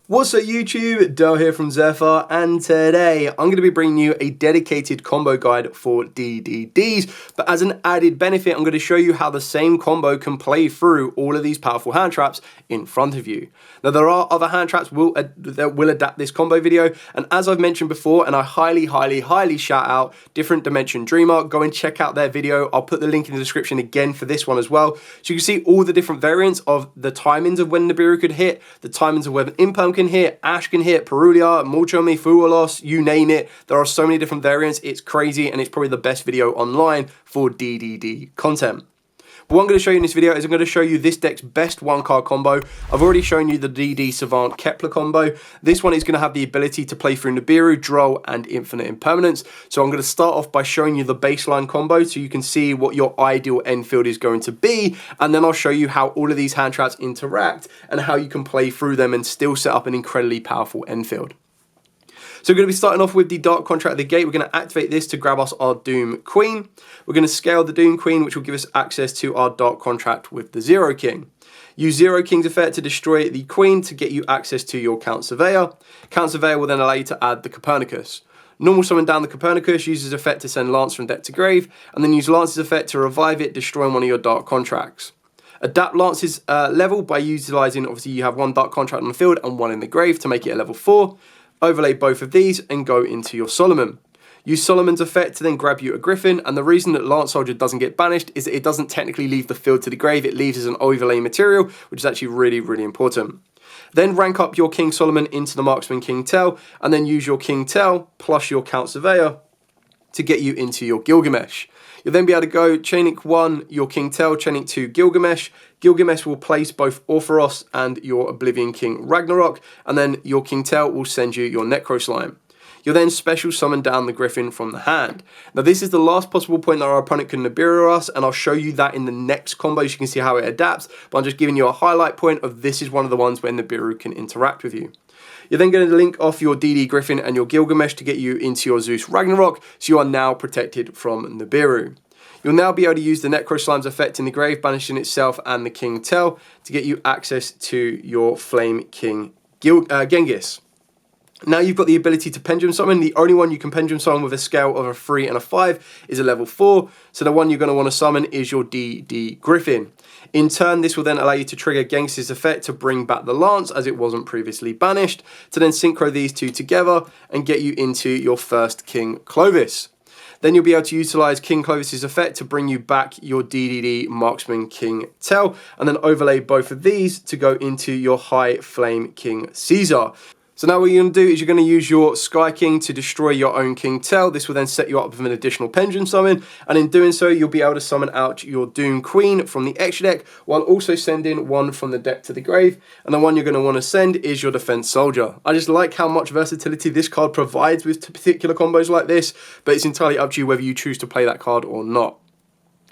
What's up YouTube, Dale here from Zephyr, and today I'm going to be bringing you a dedicated combo guide for DDDs, but as an added benefit I'm going to show you how the same combo can play through all of these powerful hand traps in front of you. Now there are other hand traps that will adapt this combo video, and as I've mentioned before, and I highly shout out Different Dimension Dreamer, go and check out their video. I'll put the link in the description again for this one as well, so you can see all the different variants of the timings of when Nibiru could hit, the timings of when Imperm can hit, Ash can hit, Perulia, Molchomi, Fuwalos, you name it. There are so many different variants, it's crazy, and it's probably the best video online for DDD content. But what I'm going to show you in this video is I'm going to show you this deck's best one card combo. I've already shown you the DD Savant Kepler combo. This one is going to have the ability to play through Nibiru, Droll, and Infinite Impermanence. So I'm going to start off by showing you the baseline combo so you can see what your ideal end field is going to be. And then I'll show you how all of these hand traps interact and how you can play through them and still set up an incredibly powerful end field. So we're going to be starting off with the Dark Contract at the gate. We're going to activate this to grab us our Doom Queen. We're going to scale the Doom Queen, which will give us access to our Dark Contract with the Zero King. Use Zero King's effect to destroy the Queen to get you access to your Count Surveyor. Count Surveyor will then allow you to add the Copernicus. Normal summon down the Copernicus, use his effect to send Lance from deck to grave, and then use Lance's effect to revive it, destroying one of your Dark Contracts. Adapt Lance's level by utilizing, obviously you have one Dark Contract on the field and one in the grave to make it a level 4. Overlay both of these and go into your Solomon. Use Solomon's effect to then grab you a Griffin, and the reason that Lance Soldier doesn't get banished is that it doesn't technically leave the field to the grave, it leaves as an overlay material, which is actually really important. Then rank up your King Solomon into the Marksman King Tel, and then use your King Tel plus your Count Surveyor to get you into your Gilgamesh. You'll then be able to go Chain Link 1, your King Tel, Chain Link 2, Gilgamesh. Gilgamesh will place both Orpheros and your Oblivion King Ragnarok, and then your King Tel will send you your Necro Slime. You'll then special summon down the Griffin from the hand. Now this is the last possible point that our opponent can Nibiru us, and I'll show you that in the next combo so you can see how it adapts, but I'm just giving you a highlight point of this is one of the ones where Nibiru can interact with you. You're then going to link off your DD Griffin and your Gilgamesh to get you into your Zeus Ragnarok, so you are now protected from Nibiru. You'll now be able to use the Necro Slime's effect in the grave, banishing itself and the King Tel to get you access to your Flame King Genghis. Now you've got the ability to Pendulum Summon. The only one you can Pendulum Summon with a scale of a 3 and a 5 is a level 4. So the one you're going to want to summon is your DD Griffin. In turn, this will then allow you to trigger Genghis' effect to bring back the Lance as it wasn't previously banished, to then synchro these two together and get you into your first King Clovis. Then you'll be able to utilize King Clovis' effect to bring you back your DDD Marksman King Tel, and then overlay both of these to go into your High Flame King Caesar. So now what you're going to do is you're going to use your Sky King to destroy your own King Tel. This will then set you up with an additional Pendulum Summon, and in doing so you'll be able to summon out your Doom Queen from the extra deck while also sending one from the deck to the grave, and the one you're going to want to send is your Defense Soldier. I just like how much versatility this card provides with particular combos like this, but it's entirely up to you whether you choose to play that card or not.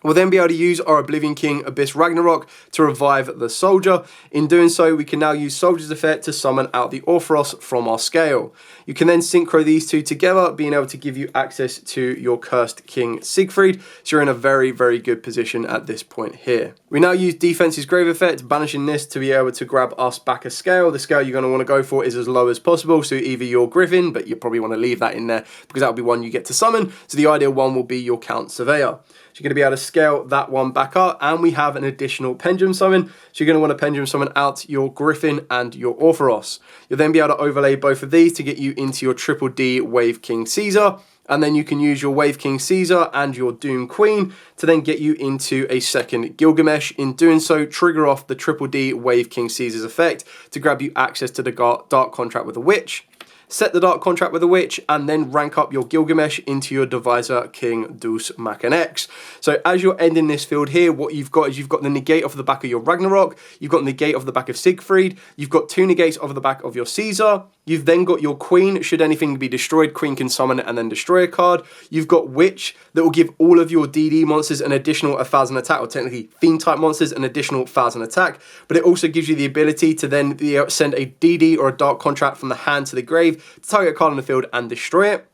We'll then be able to use our Oblivion King Abyss Ragnarok to revive the Soldier. In doing so, we can now use Soldier's effect to summon out the Orpheros from our scale. You can then synchro these two together, being able to give you access to your Cursed King Siegfried, so you're in a very good position at this point here. We now use Defense's Grave effect, banishing this to be able to grab us back a scale. The scale you're going to want to go for is as low as possible, so either your Griffin, but you probably want to leave that in there because that will be one you get to summon, so the ideal one will be your Count Surveyor. So you're going to be able to scale that one back up, and we have an additional Pendulum Summon. So you're going to want to Pendulum Summon out your Griffin and your Orpheros. You'll then be able to overlay both of these to get you into your Triple D Wave King Caesar, and then you can use your Wave King Caesar and your Doom Queen to then get you into a second Gilgamesh. In doing so, trigger off the Triple D Wave King Caesar's effect to grab you access to the Dark Contract with a Witch. Set the Dark Contract with a Witch, and then rank up your Gilgamesh into your Divisor King Deus Machanex. So as you're ending this field here, what you've got is you've got the negate off the back of your Ragnarok, you've got negate off the back of Siegfried, you've got 2 negates off the back of your Caesar, you've then got your Queen. Should anything be destroyed, Queen can summon it and then destroy a card. You've got Witch that will give all of your DD monsters an additional 1,000 attack, or technically Fiend type monsters an additional 1,000 attack, but it also gives you the ability to then send a DD or a Dark Contract from the hand to the grave to target a card on the field and destroy it.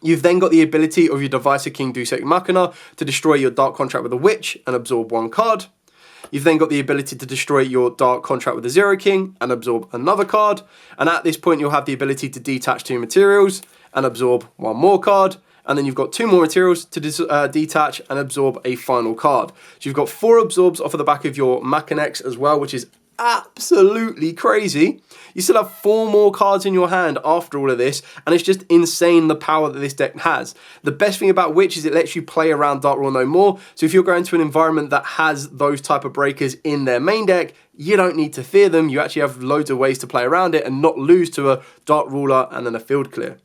You've then got the ability of your Divisor King Deus Ex Machina to destroy your Dark Contract with a Witch and absorb 1 card. You've then got the ability to destroy your Dark Contract with the Zero King and absorb another card. And at this point, you'll have the ability to detach 2 materials and absorb 1 more card. And then you've got 2 more materials to detach and absorb a final card. So you've got 4 absorbs off of the back of your Machinex as well, which is absolutely crazy. You still have 4 more cards in your hand after all of this, and it's just insane the power that this deck has. The best thing about which is it lets you play around Dark Rule no more. So if you're going to an environment that has those type of breakers in their main deck, you don't need to fear them. You actually have loads of ways to play around it and not lose to a Dark Ruler and then a field clear.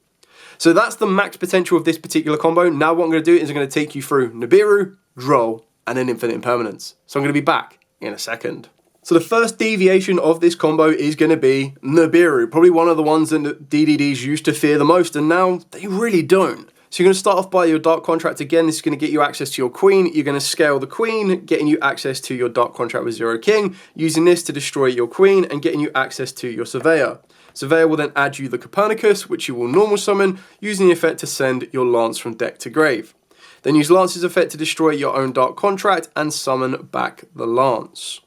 So that's the max potential of this particular combo. Now what I'm going to do is I'm going to take you through Nibiru, Droll, and then Infinite Impermanence. So I'm going to be back in a second. So the first deviation of this combo is going to be Nibiru, probably one of the ones that DDDs used to fear the most, and now they really don't. So you're going to start off by your Dark Contract again. This is going to get you access to your Queen. You're going to scale the Queen, getting you access to your Dark Contract with Zero King, using this to destroy your Queen and getting you access to your Surveyor. Surveyor will then add you the Copernicus, which you will normal summon, using the effect to send your Lance from deck to grave. Then use Lance's effect to destroy your own Dark Contract and summon back the Lance.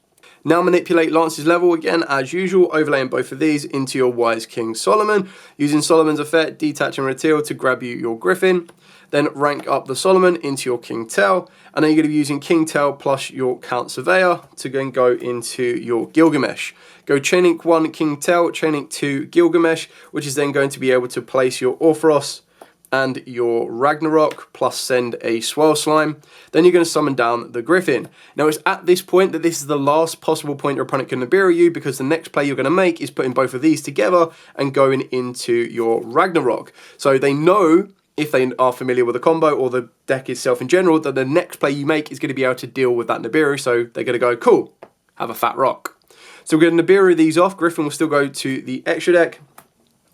Now manipulate Lance's level again as usual, overlaying both of these into your Wise King Solomon, using Solomon's effect, detach and retail to grab you your Griffin. Then rank up the Solomon into your King Tell, and then you're going to be using King Tell plus your Count Surveyor to then go into your Gilgamesh. Go Chain Link 1 King Tell, Chain Link 2 Gilgamesh, which is then going to be able to place your Orthros and your Ragnarok, plus send a Swirl Slime. Then you're going to summon down the Griffin. Now it's at this point that this is the last possible point your opponent can Nibiru you, because the next play you're going to make is putting both of these together and going into your Ragnarok. So they know, if they are familiar with the combo or the deck itself in general, that the next play you make is going to be able to deal with that Nibiru, so they're going to go, cool, have a fat rock. So we're going to Nibiru these off. Griffin will still go to the extra deck.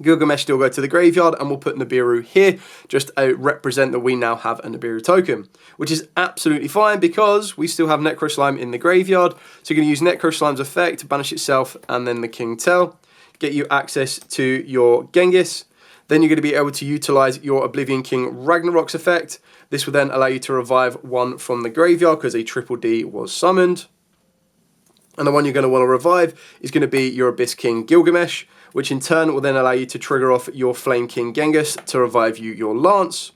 Gilgamesh still go to the graveyard, and we'll put Nibiru here, just to represent that we now have a Nibiru token, which is absolutely fine because we still have Necro Slime in the graveyard. So you're going to use Necro Slime's effect to banish itself and then the King Tell, get you access to your Genghis. Then you're going to be able to utilize your Oblivion King Ragnarok's effect. This will then allow you to revive one from the graveyard because a triple D was summoned. And the one you're going to want to revive is going to be your Abyss King Gilgamesh, which in turn will then allow you to trigger off your Flame King Genghis to revive you your Lance.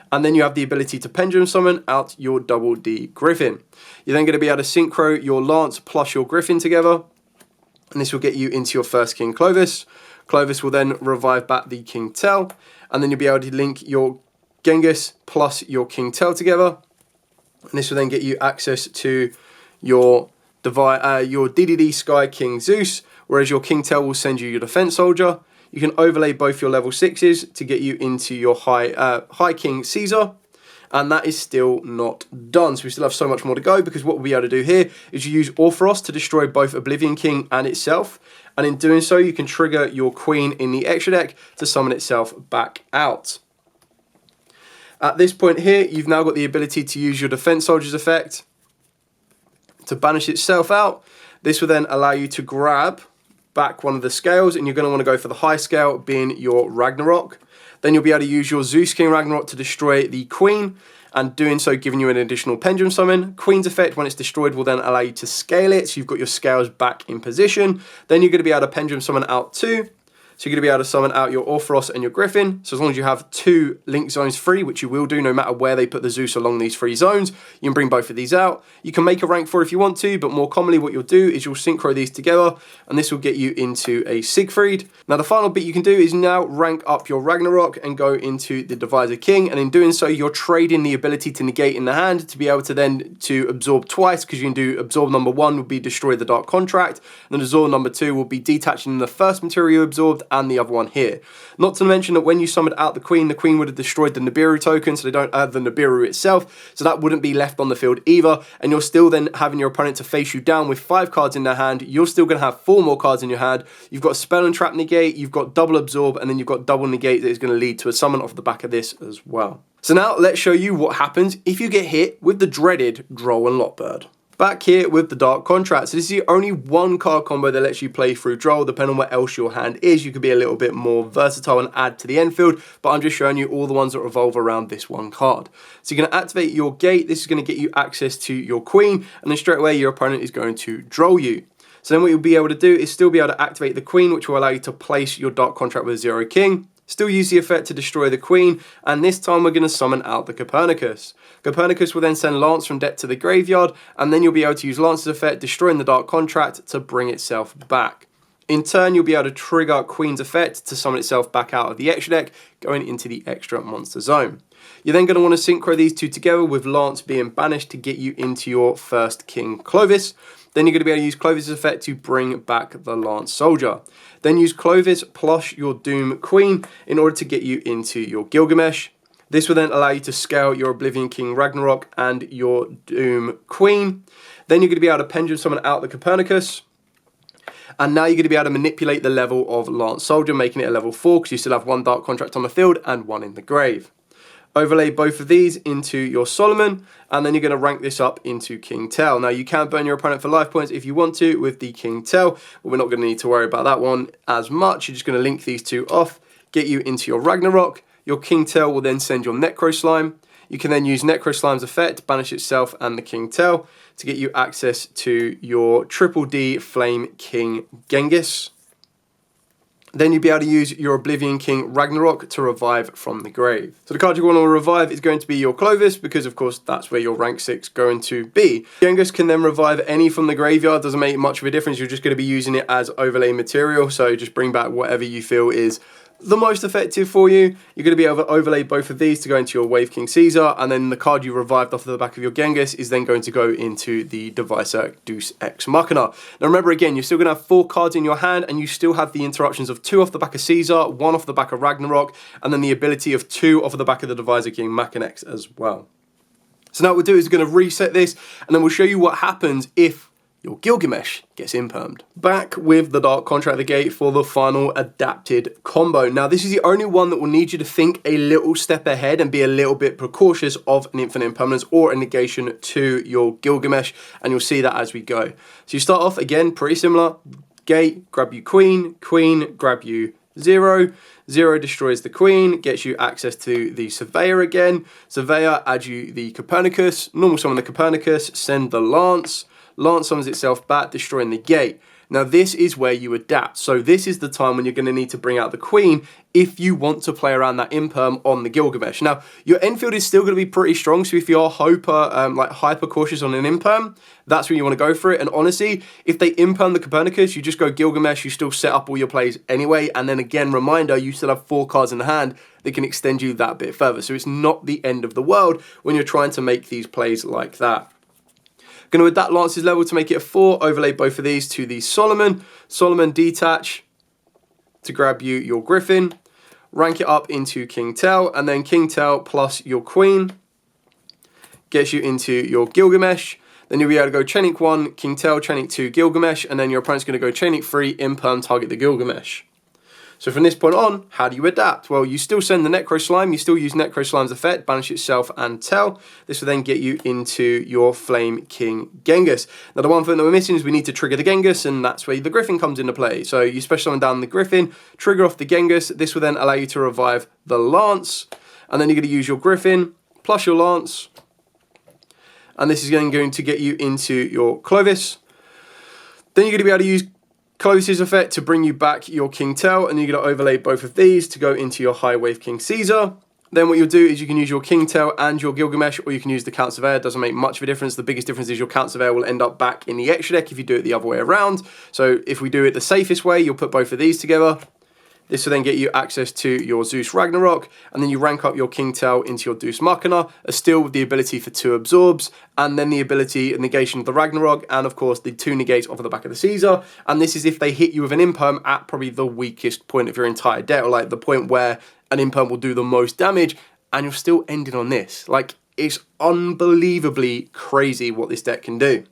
And then you have the ability to Pendulum Summon out your Double D Griffin. You're then going to be able to synchro your Lance plus your Griffin together. And this will get you into your first King Clovis. Clovis will then revive back the King Tell. And then you'll be able to link your Genghis plus your King Tell together. And this will then get you access to your DDD Sky King Zeus, whereas your King Tell will send you your Defense Soldier. You can overlay both your level 6s to get you into your High King Caesar, and that is still not done. So we still have so much more to go, because what we'll be able to do here is you use Orthros to destroy both Oblivion King and itself, and in doing so you can trigger your Queen in the extra deck to summon itself back out. At this point here, you've now got the ability to use your Defense Soldier's effect to banish itself out. This will then allow you to grab back one of the scales, and you're going to want to go for the high scale, being your Ragnarok. Then you'll be able to use your Zeus King Ragnarok to destroy the Queen, and doing so giving you an additional Pendulum Summon. Queen's effect, when it's destroyed, will then allow you to scale it, so you've got your scales back in position. Then you're going to be able to Pendulum Summon out 2. So you're going to be able to summon out your Orthros and your Griffin. So as long as you have 2 link zones free, which you will do no matter where they put the Zeus along these 3 zones, you can bring both of these out. You can make a rank 4 if you want to, but more commonly what you'll do is you'll synchro these together, and this will get you into a Siegfried. Now the final bit you can do is now rank up your Ragnarok and go into the Divisor King, and in doing so you're trading the ability to negate in the hand to be able to then absorb twice, because you can do absorb number 1 would be destroy the Dark Contract, and then absorb number 2 will be detaching the first material you absorbed and the other one here. Not to mention that when you summoned out the Queen would have destroyed the Nibiru token, so they don't add the Nibiru itself, so that wouldn't be left on the field either, and you're still then having your opponent to face you down with 5 cards in their hand. You're still going to have 4 more cards in your hand. You've got Spell and Trap negate, you've got double absorb, and then you've got double negate that is going to lead to a summon off the back of this as well. So now let's show you what happens if you get hit with the dreaded Droll and Lotbird. Back here with the Dark Contract. So this is the only one card combo that lets you play through Droll. Depending on what else your hand is, you could be a little bit more versatile and add to the end field, but I'm just showing you all the ones that revolve around this one card. So you're going to activate your gate. This is going to get you access to your queen, and then straight away your opponent is going to Droll you. So then what you'll be able to do is still be able to activate the queen, which will allow you to place your Dark Contract with 0 king. Still use the effect to destroy the queen, and this time we're going to summon out the Copernicus. Copernicus will then send Lance from deck to the graveyard, and then you'll be able to use Lance's effect, destroying the Dark Contract, to bring itself back. In turn, you'll be able to trigger Queen's effect to summon itself back out of the extra deck, going into the extra monster zone. You're then going to want to synchro these two together with Lance being banished to get you into your first King Clovis. Then you're going to be able to use Clovis' effect to bring back the Lance Soldier. Then use Clovis plus your Doom Queen in order to get you into your Gilgamesh. This will then allow you to scale your Oblivion King Ragnarok and your Doom Queen. Then you're going to be able to Pendulum Summon out the Copernicus. And now you're going to be able to manipulate the level of Lance Soldier, making it a level 4 because you still have one Dark Contract on the field and one in the grave. Overlay both of these into your Solomon, and then you're going to rank this up into King Tell. Now, you can burn your opponent for life points if you want to with the King Tell, but we're not going to need to worry about that one as much. You're just going to link these two off, get you into your Ragnarok. Your King Tell will then send your Necro Slime. You can then use Necro Slime's effect, banish itself and the King Tell to get you access to your Triple D Flame King Genghis. Then you'll be able to use your Oblivion King Ragnarok to revive from the grave. So the card you want to revive is going to be your Clovis, because of course that's where your rank 6 going to be. Genghis can then revive any from the graveyard, doesn't make much of a difference, you're just going to be using it as overlay material, so just bring back whatever you feel is the most effective for you. You're going to be able to overlay both of these to go into your Wave King Caesar, and then the card you revived off of the back of your Genghis is then going to go into the Devicer Deus Ex Machina. Now remember again, you're still going to have 4 cards in your hand, and you still have the interruptions of 2 off the back of Caesar, 1 off the back of Ragnarok, and then the ability of 2 off of the back of the Devicer King Machinex as well. So now what we'll do is we're going to reset this, and then we'll show you what happens if your Gilgamesh gets impermed. Back with the Dark Contract the Gate for the final adapted combo. Now this is the only one that will need you to think a little step ahead and be a little bit precautious of an infinite impermanence or a negation to your Gilgamesh, and you'll see that as we go. So you start off again pretty similar. Gate, grab you Queen, Queen, grab you 0. 0 destroys the Queen, gets you access to the Surveyor again. Surveyor adds you the Copernicus, normal summon the Copernicus, send the Lance. Lance summons itself back, destroying the gate. Now this is where you adapt. So this is the time when you're going to need to bring out the Queen if you want to play around that imperm on the Gilgamesh. Now your Enfield is still going to be pretty strong, so if you're hyper cautious on an imperm, that's when you want to go for it. And honestly, if they imperm the Copernicus, you just go Gilgamesh, you still set up all your plays anyway. And then again, reminder, you still have 4 cards in the hand that can extend you that bit further. So it's not the end of the world when you're trying to make these plays like that. Going to adapt Lance's level to make it a 4, overlay both of these to the Solomon. Solomon detach to grab you your Griffin, rank it up into King Tell, and then King Tell plus your Queen gets you into your Gilgamesh. Then you'll be able to go Chain Link 1, King Tell, Chain Link 2, Gilgamesh, and then your opponent's going to go Chain Link 3, imperm, target the Gilgamesh. So from this point on, how do you adapt? Well, you still send the Necro Slime, you still use Necro Slime's effect, banish itself and Tell. This will then get you into your Flame King Genghis. Now the one thing that we're missing is we need to trigger the Genghis, and that's where the Griffin comes into play. So you special summon down the Griffin, trigger off the Genghis. This will then allow you to revive the Lance, and then you're going to use your Griffin plus your Lance, and this is then going to get you into your Clovis. Then you're going to be able to use Clovis' effect to bring you back your King Tell, and you're going to overlay both of these to go into your High Wave King Caesar. Then what you'll do is you can use your King Tell and your Gilgamesh, or you can use the Count Surveyor. It doesn't make much of a difference. The biggest difference is your Count Surveyor will end up back in the extra deck if you do it the other way around. So if we do it the safest way, you'll put both of these together. This will then get you access to your Zeus Ragnarok, and then you rank up your King Tell into your Deus Machina, still with the ability for 2 absorbs, and then the ability of negation of the Ragnarok, and of course the 2 negates off of the back of the Caesar. And this is if they hit you with an imperm at probably the weakest point of your entire deck, or like the point where an imperm will do the most damage, and you're still ending on this. Like, it's unbelievably crazy what this deck can do.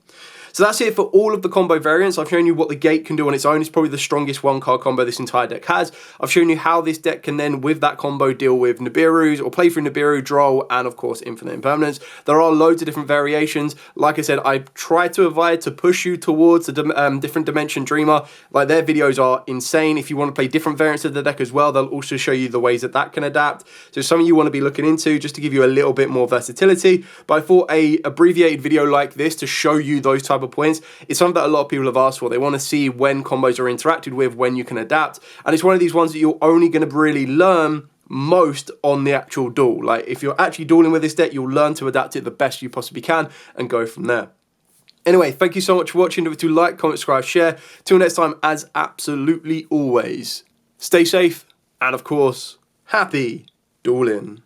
So that's it for all of the combo variants. I've shown you what the gate can do on its own. It's probably the strongest one card combo this entire deck has. I've shown you how this deck can then, with that combo, deal with Nibiru's or play through Nibiru, Droll, and of course Infinite Impermanence. There are loads of different variations. Like I said, I try to avoid to push you towards a different Dimension Dreamer. Like, their videos are insane. If you want to play different variants of the deck as well, they'll also show you the ways that that can adapt. So something you want to be looking into just to give you a little bit more versatility. But I thought a abbreviated video like this to show you those type of points is something that a lot of people have asked for. They want to see when combos are interacted with, when you can adapt. And it's one of these ones that you're only going to really learn most on the actual duel. Like, if you're actually dueling with this deck, you'll learn to adapt it the best you possibly can and go from there. Anyway, thank you so much for watching. Don't forget to like, comment, subscribe, share. Till next time, as absolutely always, stay safe and, of course, happy dueling.